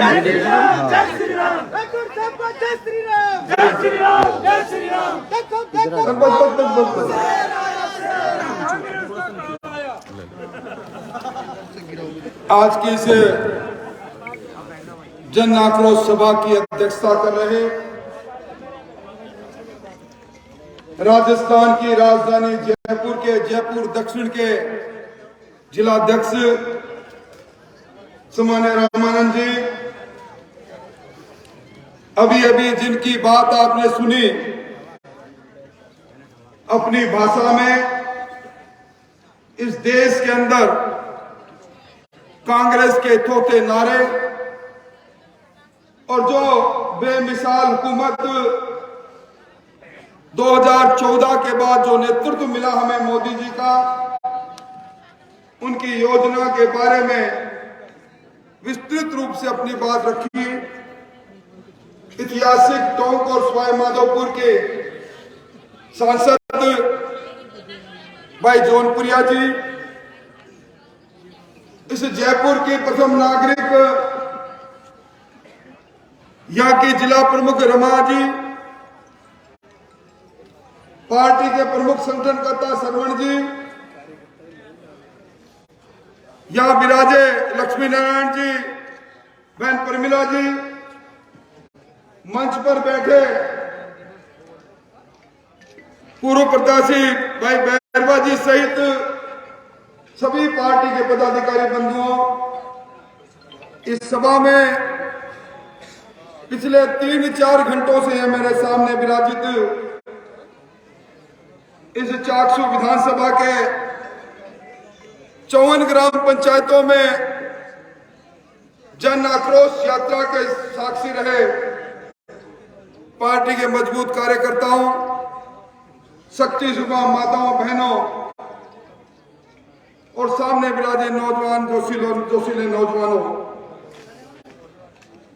आज की इस जन आक्रोश सभा की अध्यक्षता कर रहे राजस्थान की राजधानी जयपुर के जयपुर दक्षिण के जिलाध्यक्ष सामान्य रामानंद जी, अभी अभी जिनकी बात आपने सुनी अपनी भाषा में, इस देश के अंदर कांग्रेस के थोथे नारे और जो बेमिसाल हुकूमत 2014 के बाद जो नेतृत्व मिला हमें मोदी जी का, उनकी योजना के बारे में विस्तृत रूप से अपनी बात रखी। ऐतिहासिक टोंक और सवाई माधोपुर के सांसद भाई जौनपुरिया जी, इस जयपुर के प्रथम नागरिक यहाँ के जिला प्रमुख रमा जी, पार्टी के प्रमुख संगठनकर्ता सरवण जी, यहाँ विराजे लक्ष्मी नारायण जी, बहन प्रमिला जी, मंच पर बैठे पूर्व प्रत्याशी भाई बैरवा जी सहित सभी पार्टी के पदाधिकारी बंधुओं, इस सभा में पिछले 3-4 घंटों से मेरे सामने विराजित इस चाकसू विधानसभा के 54 ग्राम पंचायतों में जन आक्रोश यात्रा के साक्षी रहे पार्टी के मजबूत कार्यकर्ताओं, शक्ति सुबह माताओं बहनों और सामने विराजे नौजवान जोशीले नौजवानों,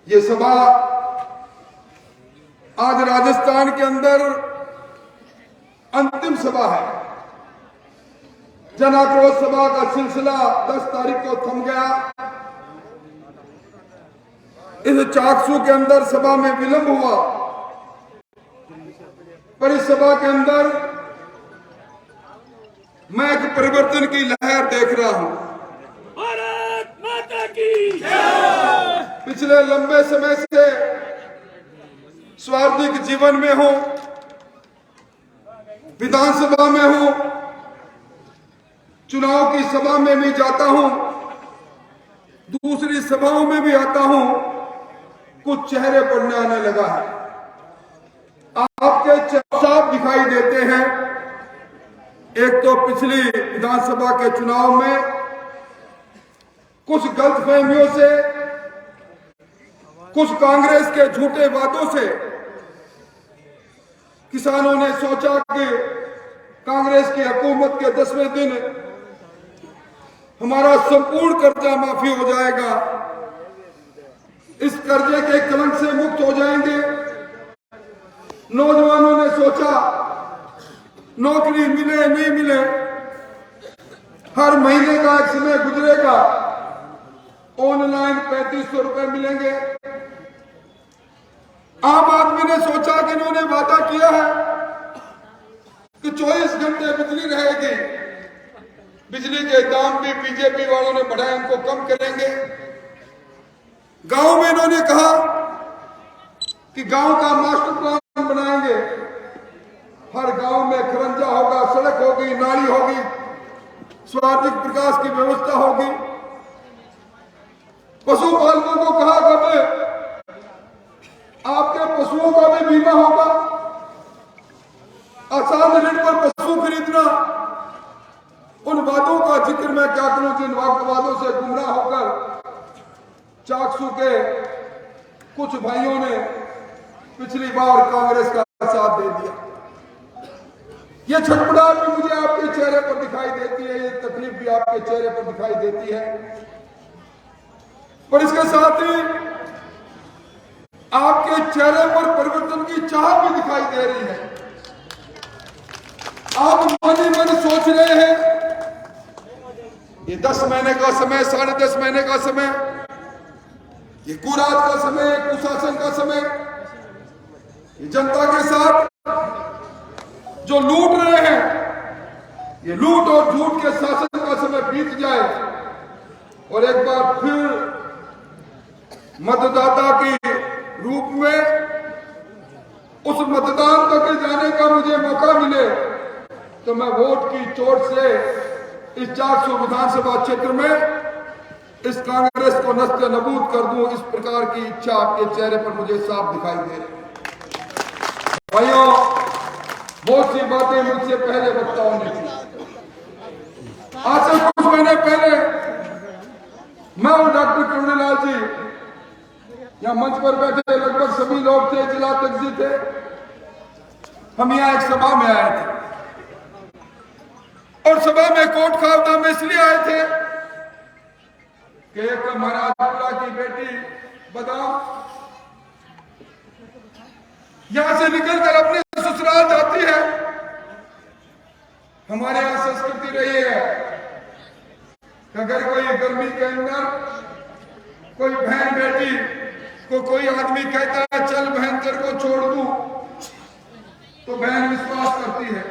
ये सभा आज राजस्थान के अंदर अंतिम सभा है। जन आक्रोश सभा का सिलसिला 10 तारीख को थम गया। इस चाकसू के अंदर सभा में विलंब हुआ, पर इस सभा के अंदर मैं एक परिवर्तन की लहर देख रहा हूं। भारत माता की जय। पिछले लंबे समय से स्वार्थिक जीवन में हूं, विधानसभा में हूं, चुनाव की सभा में भी जाता हूं, दूसरी सभाओं में भी आता हूं, कुछ चेहरे पड़ने आने लगा है। आपके चेहरे साफ दिखाई देते हैं। एक तो पिछली विधानसभा के चुनाव में कुछ गलतफहमियों से, कुछ कांग्रेस के झूठे वादों से किसानों ने सोचा कि कांग्रेस की हुकूमत के 10वें दिन हमारा संपूर्ण कर्जा माफी हो जाएगा, इस कर्जे के कलंक से मुक्त हो जाएंगे। नौजवानों ने सोचा नौकरी मिले नहीं मिले, हर महीने का एक समय गुजरेगा, ऑनलाइन 3500 रुपए मिलेंगे। आम आदमी ने सोचा कि इन्होंने वादा किया है कि 24 घंटे बिजली रहेगी, बिजली के दाम भी बीजेपी वालों ने बढ़ाए, उनको कम करेंगे। गांव में इन्होंने कहा कि गांव का मास्टर प्लान बनाएंगे, हर गांव में खरंजा होगा, सड़क होगी, नाली होगी, स्वास्थ्य प्रकाश की व्यवस्था होगी। पशुपालकों को कहा कि आपके पशुओं का भी बीमा होगा, आसान ऋण पर पशु खरीदना। उन वादों का जिक्र मैं क्या करूं, जिन वादों से गुमराह होकर चाकसू के कुछ भाइयों ने पिछली बार कांग्रेस का साथ दे दिया। ये छटपटाहट भी मुझे आपके चेहरे पर दिखाई देती है, ये तकलीफ भी आपके चेहरे पर दिखाई देती है, पर इसके साथ ही आपके चेहरे पर परिवर्तन की चाह भी दिखाई दे रही है। आप मन ही मन सोच रहे हैं ये 10 महीने का समय, 10.5 महीने का समय ये कुराज का समय, कुशासन का समय, ये जनता के साथ जो लूट रहे हैं, ये लूट और झूठ के शासन का समय बीत जाए और एक बार फिर मतदाता के रूप में उस मतदान तक जाने का मुझे मौका मिले तो मैं वोट की चोट से इस 400 विधानसभा क्षेत्र में इस कांग्रेस को नस्ते नबूद कर दूं। इस प्रकार की इच्छा आपके चेहरे पर मुझे साफ दिखाई दे रही। भाइयों, बहुत सी बातें मुझसे पहले वक्ताओं ने की। आज से कुछ महीने पहले मैं और डॉक्टर करुणीलाल जी यहाँ मंच पर बैठे लगभग सभी लोग थे, जिला अध्यक्ष थे, हम यहाँ एक सभा में आए थे और सभा में कोट खावदा में इसलिए आए थे कि एक महाराज अबला की बेटी बदाम यहां से निकलकर अपने ससुराल जाती है। हमारे यहां संस्कृति रही है कि अगर कोई गर्मी के अंदर कोई बहन बेटी को कोई आदमी कहता है चल बहन तेरे को छोड़ दूं, तो बहन विश्वास करती है।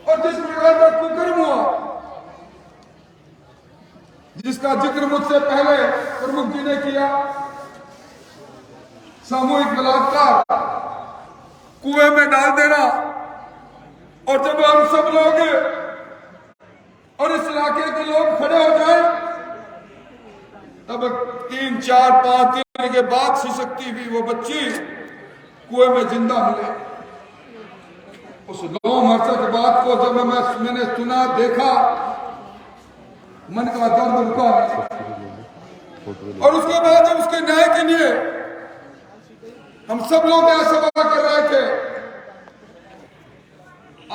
और जिस प्रकार का कुकर्म हुआ, जिसका जिक्र मुझसे पहले प्रमुख जी ने किया, सामूहिक बलात्कार, कुएं में डाल देना, और जब हम सब लोग और इस इलाके के लोग खड़े हो जाए तब 3, 4, 5 दिन के बाद सिसकती हुई वो बच्ची कुएं में जिंदा मिले। उस 9 मरसक बात को जब मैंने सुना, देखा, मन का दर्द रुका और उसके बाद जब उसके न्याय के लिए हम सब लोग यहाँ सभा कर रहे थे,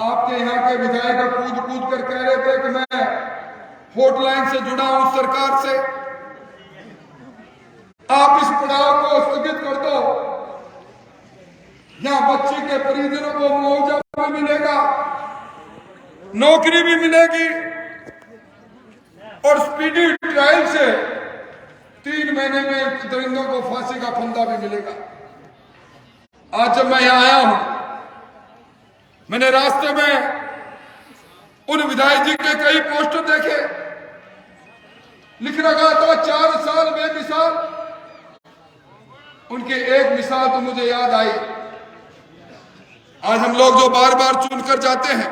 आपके यहाँ के विधायक कूद कर कह रहे थे कि मैं फोर्ट लाइन से जुड़ा हूं सरकार से, आप इस पड़ाव को स्थगित कर दो। यहाँ बच्ची के परिजनों को मुआवजा भी मिलेगा, नौकरी भी मिलेगी और स्पीडी ट्रायल से 3 महीने में दरिंदों को फांसी का फंदा भी मिलेगा। आज जब मैं यहां आया हूं, मैंने रास्ते में उन विधायक जी के कई पोस्टर देखे, लिख रखा था 4 साल बेमिसाल। उनके एक मिसाल तो मुझे याद आई। आज हम लोग जो बार बार चुनकर जाते हैं,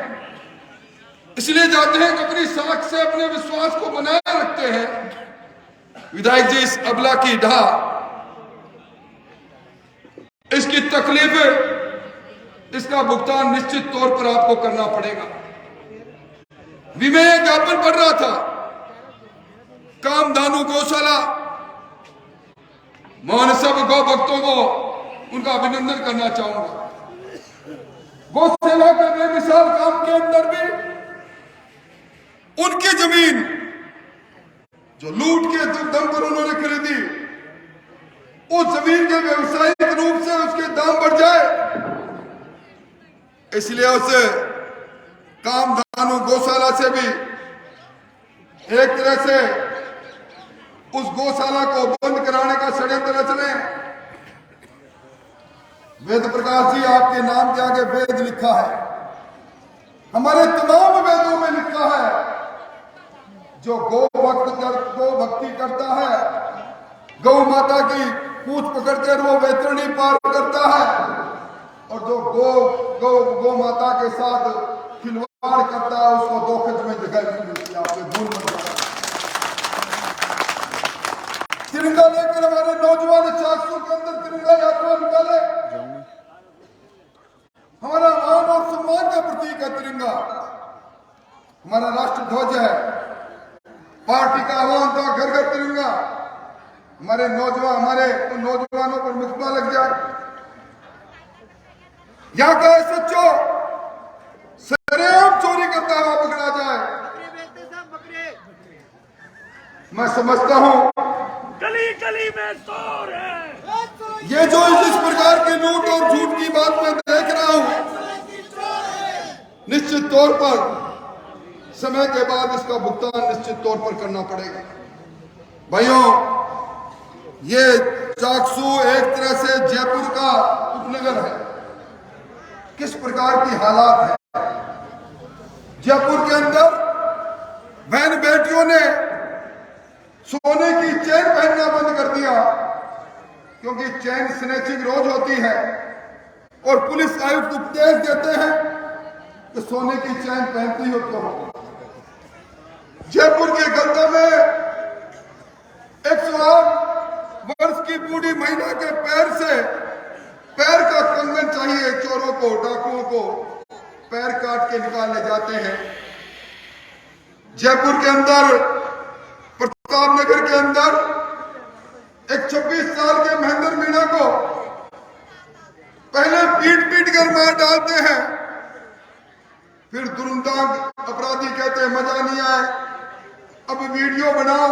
इसलिए जाते हैं कि अपनी साख से अपने विश्वास को बनाए रखते हैं। विधायक जी, इस अबला की ढा, इसकी तकलीफ, इसका भुगतान निश्चित तौर पर आपको करना पड़ेगा। भी मैं एक ज्ञापन पढ़ रहा था, कामधानु गौशाला, मैं सब गौ भक्तों को उनका अभिनंदन करना चाहूंगा। गौ सेवा के बेमिसाल काम के अंदर भी उनकी जमीन जो लूट के दम पर उन्होंने खरीदी, उस जमीन के व्यवसायिक रूप से उसके दाम बढ़ जाए, इसलिए उसे कामधानु गौशाला से भी एक तरह से उस गौशाला को बंद कराने का षड्यंत्र रच रहे हैं। वेद प्रकाश जी, आपके नाम के आगे वेद लिखा है, हमारे तमाम वेदों में लिखा है, जो गौ भक्ति करता है, गौ माता की पूछ पकड़कर वो वैतरणी पार करता है, और जो गौ माता के साथ खिलवाड़ करता है, उसको 2 खच में जगह नहीं मिलती। आपके भूल मत। तिरंगा लेकर हमारे नौजवान 400 के अंदर तिरंगा यात्रा निकाले। हमारा मान और सम्मान का प्रतीक है तिरंगा, हमारा राष्ट्र ध्वज है। पार्टी का आह्वान था घर घर तिरंगा। हमारे नौजवानों पर मुकदमा लग जाए। यहां का सच्चो सरेआम चोरी करता हुआ पकड़ा जाए। मैं समझता हूं गली गली में शोर है। ये जो इस प्रकार के लूट और झूठ की बात मैं देख रहा हूं, निश्चित तौर पर समय के बाद इसका भुगतान निश्चित तौर पर करना पड़ेगा। भाइयों, ये चाकसू एक तरह से जयपुर का उपनगर है। किस प्रकार की हालात है जयपुर के अंदर। बहन बेटियों ने सोने की चेन पहनना बंद कर दिया, क्योंकि चेन स्नैचिंग रोज होती है और पुलिस आयुक्त उपदेश देते हैं कि सोने की चेन पहनती हो क्यों। जयपुर के गद्दा में 108 वर्ष की बूढ़ी महिला के पैर का कंगन चाहिए। चोरों को, डाकुओं को पैर काट के निकाले जाते हैं। जयपुर के अंदर, प्रताप नगर के अंदर एक 26 साल के महेंद्र मीणा को पहले पीट कर मार डालते हैं, फिर दुर्दांत अपराधी कहते हैं मजा नहीं आए, अब वीडियो बनाओ,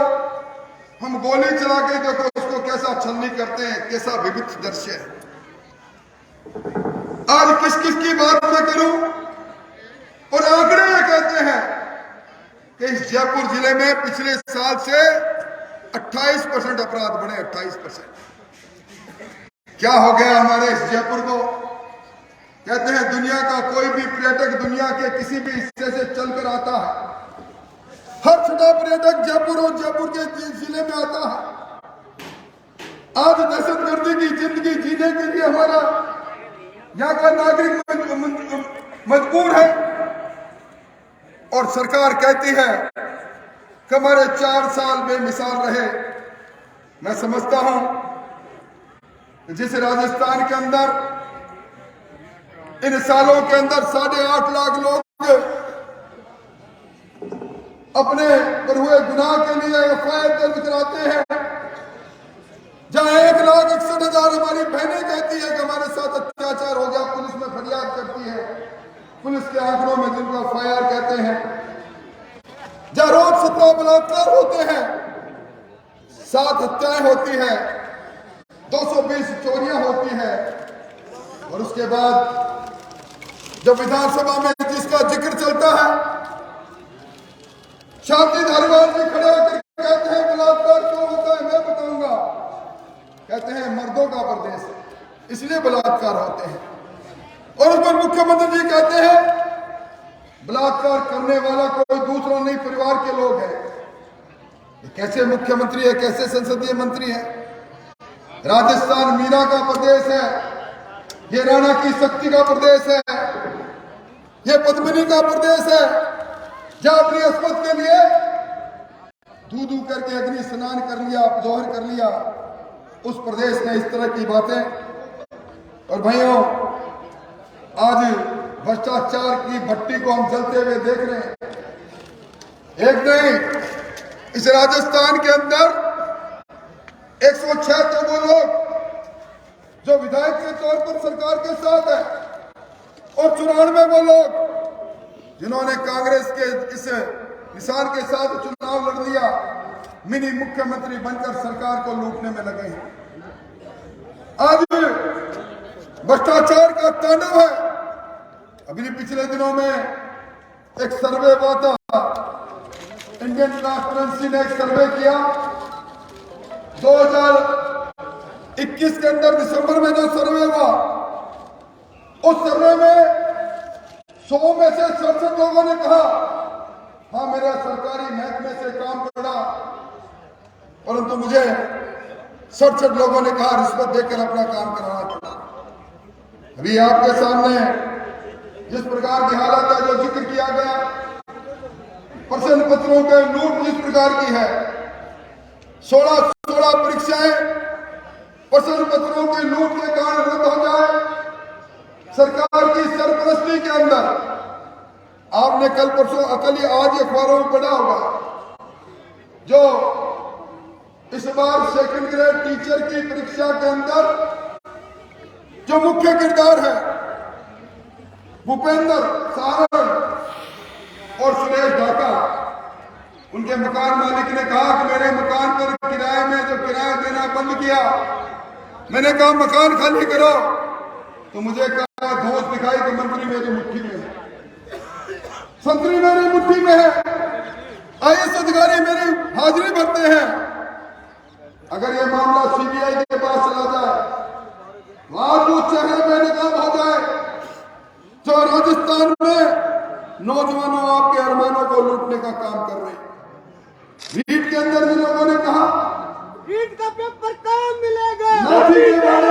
हम गोली चला के देखो उसको कैसा छलनी करते हैं, कैसा विविध दृश्य है। आज किस किस की बात मैं करूं, और आंकड़े ये कहते हैं कि इस जयपुर जिले में पिछले साल से 28% अपराध बढ़े। 28%। क्या हो गया हमारे इस जयपुर को। कहते हैं दुनिया का कोई भी पर्यटक दुनिया के किसी भी हिस्से से चलकर आता है, हर छठा पर्यटक जयपुर और जयपुर के जिले में आता है। आज दहशतगर्दी की जिंदगी जीने के लिए हमारा यहाँ का नागरिक मजबूर है, और सरकार कहती है कि हमारे 4 साल बेमिसाल रहे। मैं समझता हूं जिस राजस्थान के अंदर इन सालों के अंदर 8.5 लाख लोग अपने पर हुए गुनाह के लिए एफआईआर दर्ज कराते हैं, जहां 1,61,000 हमारी बहनें कहती है कि हमारे साथ अत्याचार हो गया, पुलिस में फरियाद करती है, पुलिस के आंकड़ों में जिनको एफआईआर कहते हैं, जहां रोज 17 बलात्कार होते हैं, 7 हत्याएं होती है, 220 चोरियां होती है, और उसके बाद जब विधानसभा में जिसका जिक्र चलता है, शांति धारीवाल जी खड़े होकर कहते हैं बलात्कार क्यों होता है, मैं बताऊंगा। कहते हैं मर्दों का प्रदेश है इसलिए बलात्कार होते हैं, और उस पर मुख्यमंत्री जी कहते हैं बलात्कार करने वाला कोई दूसरा नहीं, परिवार के लोग हैं। ये कैसे मुख्यमंत्री है, कैसे संसदीय मंत्री है। राजस्थान मीरा का प्रदेश है, ये राणा की शक्ति का प्रदेश है, ये पद्मिनी का प्रदेश है, जहां अपनी अस्मत के लिए दूध करके अग्नि स्नान कर लिया, जोहर कर लिया। उस प्रदेश ने इस तरह की बातें। और भाइयों, आज भ्रष्टाचार की भट्टी को हम जलते हुए देख रहे हैं। एक नहीं, इस राजस्थान के अंदर 106 तो वो लोग जो विधायक के तौर पर सरकार के साथ है, और 94 वो लोग जिन्होंने कांग्रेस के इस निशान के साथ चुनाव लड़ लिया, मिनी मुख्यमंत्री बनकर सरकार को लूटने में लगे हैं। आज भ्रष्टाचार का तांडव है। अभी पिछले दिनों में एक सर्वे हुआ था, इंडियन ट्रांसपेरेंसी ने एक सर्वे किया 2021 के अंदर, दिसंबर में जो सर्वे हुआ, उस सर्वे में 100 में से 67 लोगों ने कहा हाँ मेरा सरकारी महकमे से काम पड़ा, परंतु मुझे 67 लोगों ने कहा रिश्वत देकर अपना काम कराना पड़ा। अभी आपके सामने जिस प्रकार की हालत है, जो जिक्र किया गया, प्रश्न पत्रों के लूट जिस प्रकार की है, 16 परीक्षाएं प्रश्न पत्रों के लूट के कारण रद्द हो जाए, सरकार की सरपरस्ती के अंदर। आपने कल परसों आज अखबारों में पढ़ा होगा, जो इस बार सेकंड ग्रेड टीचर की परीक्षा के अंदर जो मुख्य किरदार है, भूपेंद्र सारण और सुरेश ढाका, उनके मकान मालिक ने कहा कि मेरे मकान पर किराए में जो किराया देना बंद किया, मैंने कहा मकान खाली करो, तो मुझे कहा धोस दिखाई कि मंत्री मेरी मुट्ठी में है, संतरी मेरी मुट्ठी में है, आईएएस अधिकारी मेरी हाजिरी भरते हैं, अगर ये मामला सीबीआई के पास चला जाए तो आज वो चेहरे पे नकाब हो जाए जो राजस्थान में नौजवानों आपके अरमानों को लूटने का काम कर रहे हैं। रीट के अंदर जिन लोगों ने कहा रीट का पेपर काम मिलेगा, नाथी के बारे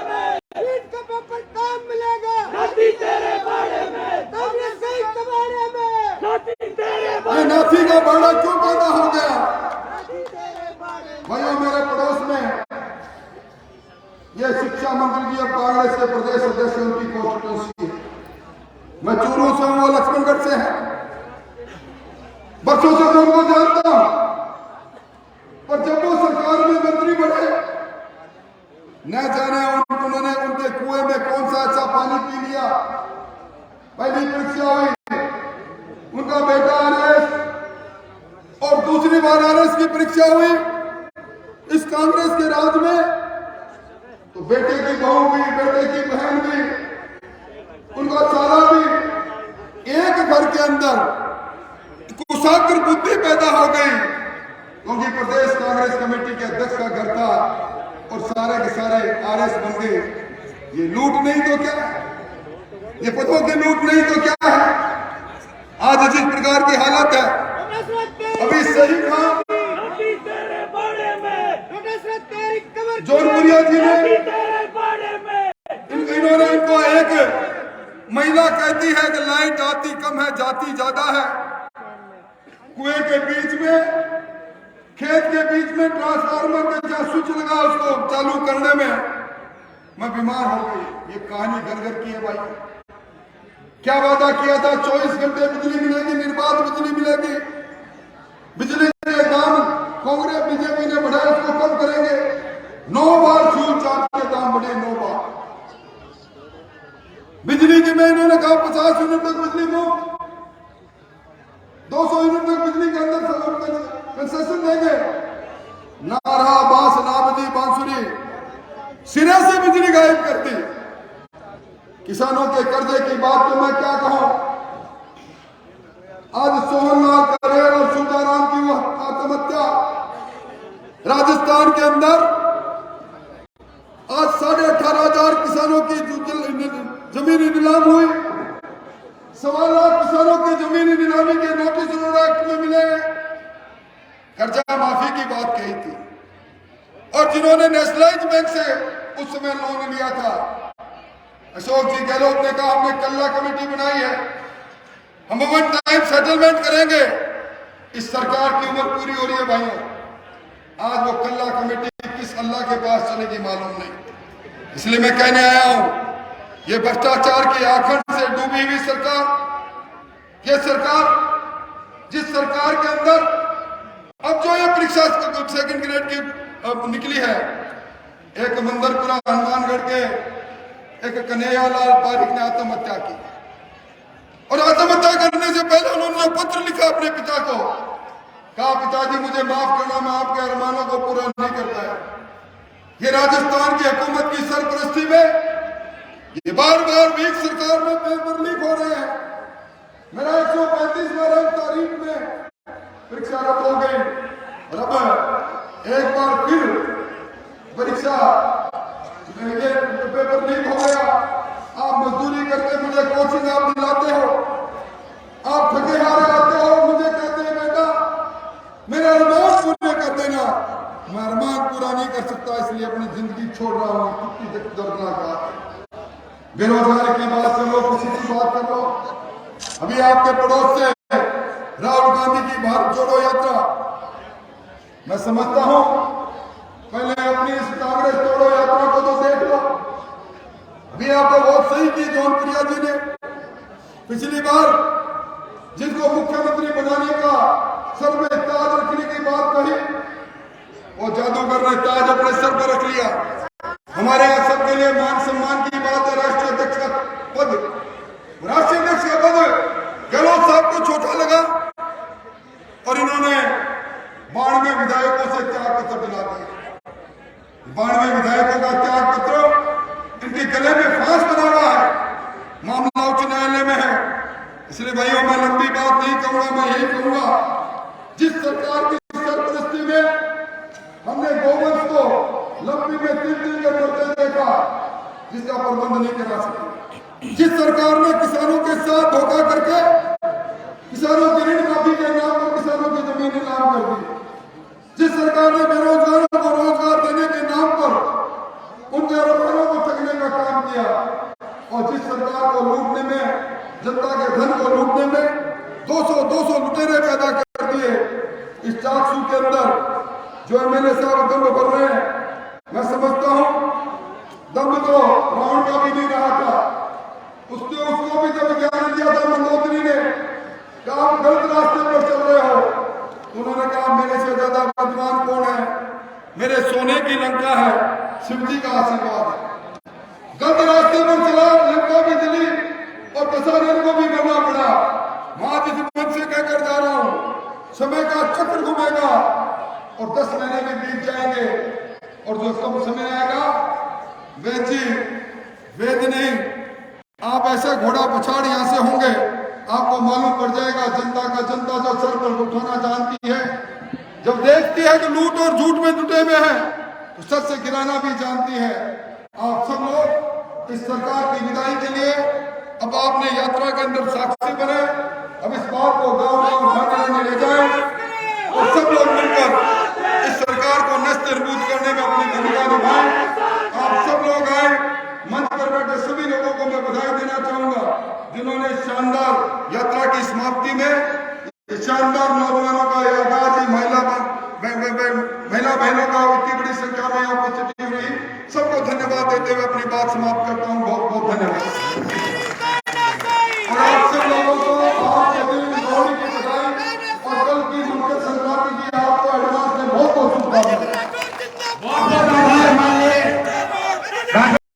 में, रीट का पेपर काम मिलेगा, नाती तेरे बारे में, कांग्रेस के बारे में, नाती तेरे बारे ये नाथी का बाड़ा क्यों पैदा हो गया? तेरे बारे में। भाइयों, मेरे पड़ोस में ये शिक्षा मंत्री जी अब कांग्रेस के प्रदेश अध्यक्ष उनकी कॉन्स्टिट्यूंसी है। मैं चूरू से हूं, वो लक्ष्मणगढ़ से है। बरसों से मैं उनको जानता हूं, पर जब वो सरकार में मंत्री बने न जाने उन्होंने उनके कुएं में कौन सा अच्छा पानी पी लिया। पहली परीक्षा हुई, उनका बेटा आरएस और दूसरी बार आरएस की परीक्षा हुई इस कांग्रेस के राज में, तो बेटे की बहू भी, बेटे की बहन भी, उनका साला भी एक घर के अंदर कुशाग्र बुद्धि पैदा हो गई, क्योंकि प्रदेश कांग्रेस कमेटी के अध्यक्ष का घर था और सारे के सारे आरएस बन गए। ये लूट नहीं तो क्या है? ये पदों की लूट नहीं तो क्या है? आज जिस प्रकार की हालत है, अभी सही कहा नाती तेरे बारे में, तेरी कमर जौनपुरिया जी नाती ने, तेरे बारे में, इन्होंने इनको एक महिला कहती है कि लाइट आती कम है जाती ज्यादा है। कुएं के बीच में, खेत के बीच में ट्रांसफार्मर के जहां स्विच लगा उसको चालू करने में मैं बीमार हो गई। ये कहानी घर घर की है भाई। क्या वादा किया था? 24 घंटे बिजली मिलेगी, निर्बाध बिजली मिलेगी। बिजली के दाम कांग्रेस बीजेपी ने बढ़ाए, उसको कम करेंगे। 9 बार फ्यूल चार्ज के दाम बढ़े, 9 बार। बिजली की में इन्होंने कहा 50 यूनिट तक बिजली मुफ्त, 200 यूनिट तक बिजली के अंदर कंसेशन देंगे। ना रहा बांस, ना बजी बांसुरी, सिरे से बिजली गायब कर दी। किसानों के कर्जे की बात तो मैं क्या कहूं। आज सोहनलाल करेर और सुधाराम की आत्महत्या राजस्थान के अंदर, आज 18,500 किसानों की जमीन नीलाम हुई। 1.25 लाख किसानों की जमीन नीलामी के नोटिस उन्होंने एक्ट में मिले। कर्जा माफी की बात कही थी, और जिन्होंने नेशनलाइज बैंक से उस समय लोन लिया था, अशोक जी गहलोत ने कहा हमने कल्ला कमेटी बनाई है, हम वन टाइम सेटलमेंट करेंगे। इस सरकार की उम्र पूरी हो रही है भाइयों। आज वो कल्ला कमेटी किस अल्लाह के पास चलेगी मालूम नहीं। इसलिए मैं कहने आया हूं, ये भ्रष्टाचार की आखंड से डूबी हुई सरकार, ये सरकार जिस सरकार के अंदर अब जो ये परीक्षा सेकंड ग्रेड की अब निकली है, एक मंदरपुरा हनुमानगढ़ के एक कन्हैयालाल पारिक ने आत्महत्या की, और आत्महत्या करने से पहले उन्होंने पत्र लिखा अपने पिता को, कहा पिताजी मुझे माफ करना, मैं आपके अरमानों को पूरा नहीं कर पाया। ये राजस्थान की हुकूमत की सरपरस्ती में ये बार बार वीक सरकार में पेपर लीक हो रहे हैं। मेरा 135वां रैंक तारीख में परीक्षा रद्द हो गई, और अब एक बार फिर परीक्षा ये पेपर लीक हो गया। आप मजदूरी करके मुझे कोचिंग आप दिलाते हो, आप थके हारे आते हो, मुझे कहते हैं बेटा मेरे अरमान पूरे कर देना। मैं अरमान पूरा नहीं कर सकता, इसलिए अपनी जिंदगी छोड़ रहा हूँ। कितनी दर्दनाक बात है। बेरोजगारी की बात कर लो, किसी की बात कर लो। अभी आपके पड़ोस से राहुल गांधी की भारत जोड़ो यात्रा, मैं समझता हूं पहले अपनी इस कांग्रेस जोड़ो यात्रा को तो देख लो। अभी आपने बहुत सही की जौनपुरिया जी ने, पिछली बार जिनको मुख्यमंत्री बनाने का सर में ताज रखने की बात कही, वो जादूगर ने ताज अपने सर पर रख लिया। हमारे यहाँ सबके लिए मान सम्मान की बात है। राष्ट्रीय अध्यक्ष का पद, राष्ट्रीय अध्यक्ष का पद गहलोत साहब को छोटा लगा, और इन्होंने 92 विधायकों से त्याग पत्र दिला दिया। 92 विधायकों का त्याग पत्र इनके गले में फांस बना हुआ है, मामला उच्च न्यायालय में है। इसलिए भाइयों मैं लंबी बात नहीं कहूंगा, मैं यही कहूंगा जिस सरकार की सरपरस्ती में हमने गौवंश बस्ती में तिल के मरते देखा, जिसका प्रबंध नहीं करा सके। जिस सरकार ने किसानों के साथ धोखा करके किसानों की ऋण माफी के नाम पर किसानों की जमीन नीलाम कर दी, जिस सरकार ने बेरोजगारों को रोजगार देने के नाम पर उन कारोबारों को ठगने का काम किया, और जिस सरकार को लूटने में, जनता के धन को लूटने में 200 लुटेरे पैदा कर दिए। इस चाकसू के अंदर जो एमएलए साहब दम भर रहे हैं, मैं समझता हूं दम तो रावण का भी नहीं रहा था। उसको भी जब ज्ञान दिया था मंदोदरी ने, कहा आप गलत रास्ते पर चल रहे हो, उन्होंने कहा मेरे से ज्यादा विद्वान कौन है, मेरे सोने की लंका है, शिव जी का आशीर्वाद है। गलत रास्ते पर चला, लंका भी जली और दशहरे को भी करना पड़ा। मां जिस मन से कहकर जा रहा हूं, समय का चक्र घूमेगा और 10 महीने में बीत जाएंगे, और जो कम समय आएगा वेद जी, वेद नहीं, आप ऐसे घोड़ा पछाड़ यहां से होंगे, आपको मालूम पड़ जाएगा जनता जो सर पर उठाना जानती है, जब देखती है कि लूट और झूठ में जुटे हुए हैं, तो सर से गिराना भी जानती है। आप सब लोग इस सरकार की विदाई के लिए अब आपने यात्रा के अंदर साक्षी बने। अब इस बात को गांव उठाने ले जाए और सब लोग मिलकर इस सरकार को नष्ट निर्मूल करने में अपनी भूमिका निभाएं।